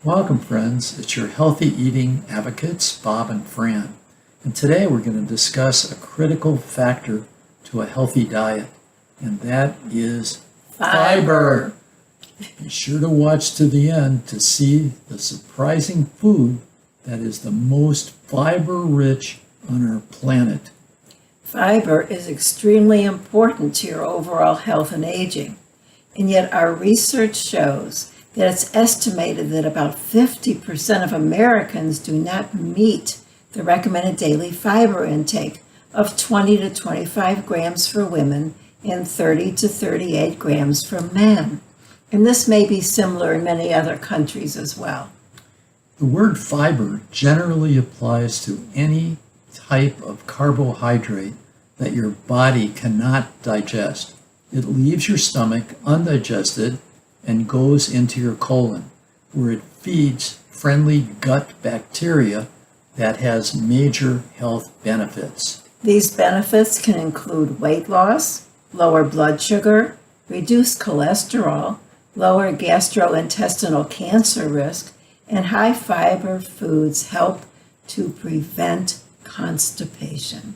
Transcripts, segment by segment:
Welcome, friends. It's your healthy eating advocates, Bob and Fran. And today we're going to discuss a critical factor to a healthy diet, and that is fiber. Be sure to watch to the end to see the surprising food that is the most fiber-rich on our planet. Fiber is extremely important to your overall health and aging, and yet our research shows that it's estimated that about 50% of Americans do not meet the recommended daily fiber intake of 20 to 25 grams for women and 30 to 38 grams for men. And this may be similar in many other countries as well. The word fiber generally applies to any type of carbohydrate that your body cannot digest. It leaves your stomach undigested and goes into your colon, where it feeds friendly gut bacteria that has major health benefits. These benefits can include weight loss, lower blood sugar, reduced cholesterol, lower gastrointestinal cancer risk, and high fiber foods help to prevent constipation.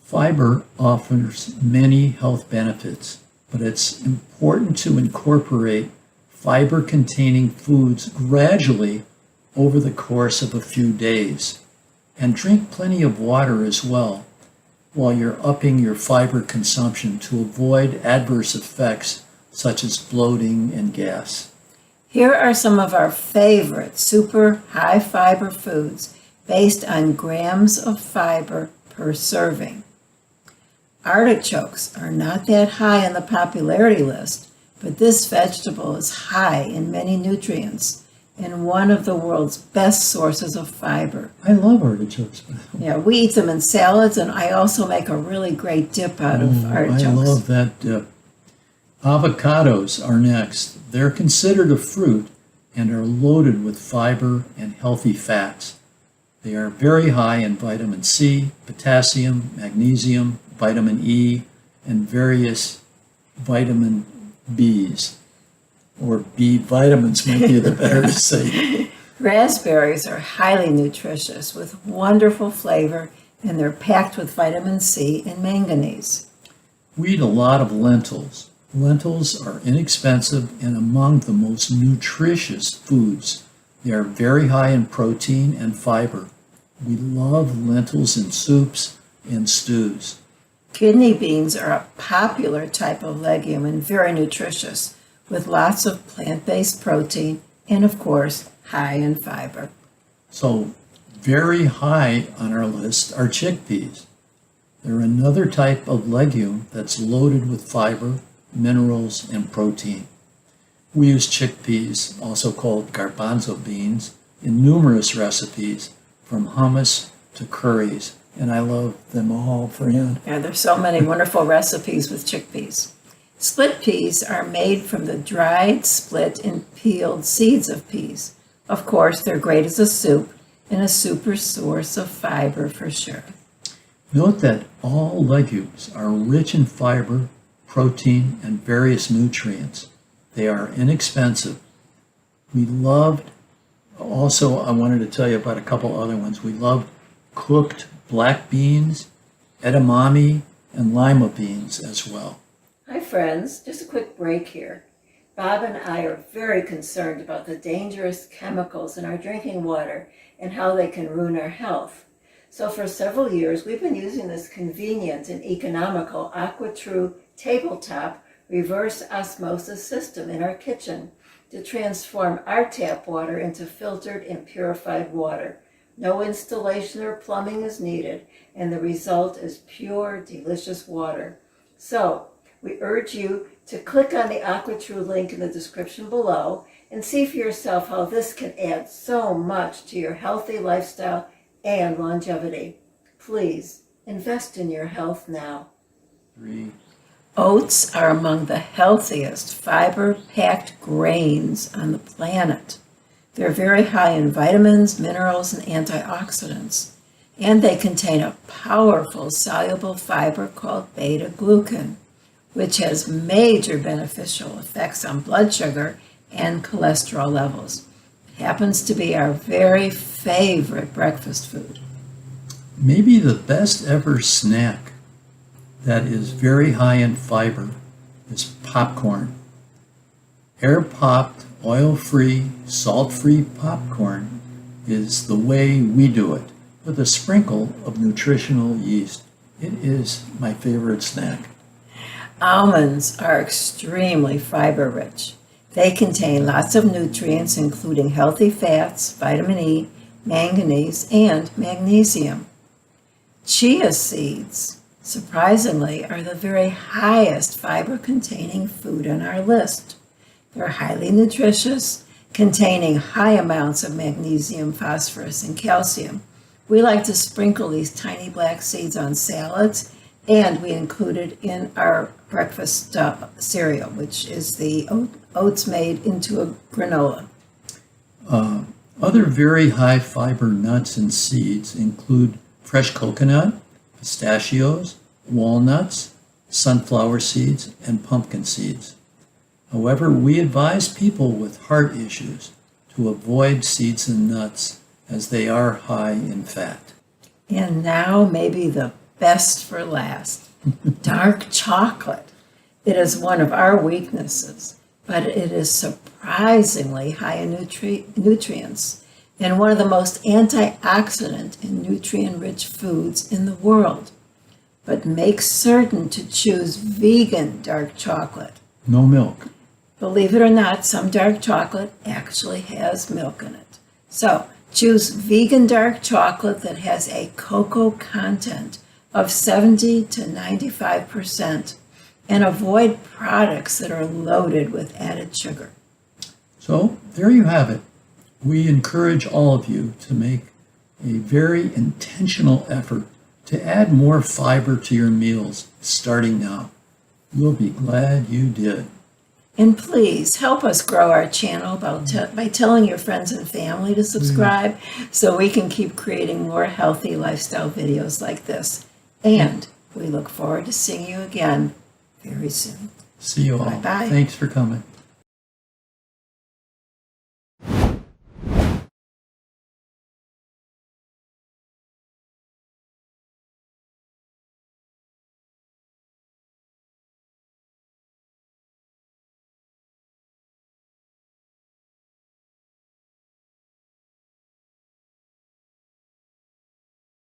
Fiber offers many health benefits, but it's important to incorporate fiber-containing foods gradually over the course of a few days. And drink plenty of water as well while you're upping your fiber consumption to avoid adverse effects such as bloating and gas. Here are some of our favorite super high fiber foods based on grams of fiber per serving. Artichokes are not that high on the popularity list, but this vegetable is high in many nutrients and one of the world's best sources of fiber. I love artichokes. Yeah, we eat them in salads, and I also make a really great dip out of artichokes. I love that dip. Avocados are next. They're considered a fruit and are loaded with fiber and healthy fats. They are very high in vitamin C, potassium, magnesium, vitamin E, and various vitamin Bs, or B vitamins might be the better to say. Raspberries are highly nutritious with wonderful flavor, and they're packed with vitamin C and manganese. We eat a lot of lentils. Lentils are inexpensive and among the most nutritious foods. They are very high in protein and fiber. We love lentils in soups and stews. Kidney beans are a popular type of legume and very nutritious, with lots of plant-based protein and, of course, high in fiber. So, very high on our list are chickpeas. They're another type of legume that's loaded with fiber, minerals, and protein. We use chickpeas, also called garbanzo beans, in numerous recipes, from hummus to curries. And I love them all, Fran. Yeah, there's so many wonderful recipes with chickpeas. Split peas are made from the dried, split, and peeled seeds of peas. Of course, they're great as a soup and a super source of fiber for sure. Note that all legumes are rich in fiber, protein, and various nutrients. They are inexpensive. We loved, also I wanted to tell you about a couple other ones. We love cooked black beans, edamame, and lima beans as well. Hi friends, just a quick break here. Bob and I are very concerned about the dangerous chemicals in our drinking water and how they can ruin our health. So for several years, we've been using this convenient and economical AquaTrue tabletop reverse osmosis system in our kitchen to transform our tap water into filtered and purified water. No installation or plumbing is needed, and the result is pure, delicious water. So, we urge you to click on the AquaTrue link in the description below and see for yourself how this can add so much to your healthy lifestyle and longevity. Please, invest in your health now. 3. Oats are among the healthiest fiber-packed grains on the planet. They're very high in vitamins, minerals, and antioxidants, and they contain a powerful soluble fiber called beta-glucan, which has major beneficial effects on blood sugar and cholesterol levels. happens to be our very favorite breakfast food. Maybe the best ever snack that is very high in fiber is popcorn. Air-popped, oil-free, salt-free popcorn is the way we do it, with a sprinkle of nutritional yeast. It is my favorite snack. Almonds are extremely fiber-rich. They contain lots of nutrients, including healthy fats, vitamin E, manganese, and magnesium. Chia seeds, surprisingly, are the very highest fiber-containing food on our list. They're highly nutritious, containing high amounts of magnesium, phosphorus, and calcium. We like to sprinkle these tiny black seeds on salads, and we include it in our breakfast cereal, which is the oats made into a granola. Other very high fiber nuts and seeds include fresh coconut, pistachios, walnuts, sunflower seeds, and pumpkin seeds. However, we advise people with heart issues to avoid seeds and nuts as they are high in fat. And now maybe the best for last, dark chocolate. It is one of our weaknesses, but it is surprisingly high in nutrients and one of the most antioxidant and nutrient-rich foods in the world. But make certain to choose vegan dark chocolate. No milk. Believe it or not, some dark chocolate actually has milk in it. So choose vegan dark chocolate that has a cocoa content of 70 to 95% and avoid products that are loaded with added sugar. So there you have it. We encourage all of you to make a very intentional effort to add more fiber to your meals starting now. You'll be glad you did. And please help us grow our channel by telling your friends and family to subscribe so we can keep creating more healthy lifestyle videos like this. And we look forward to seeing you again very soon. See you all. Bye-bye. Thanks for coming.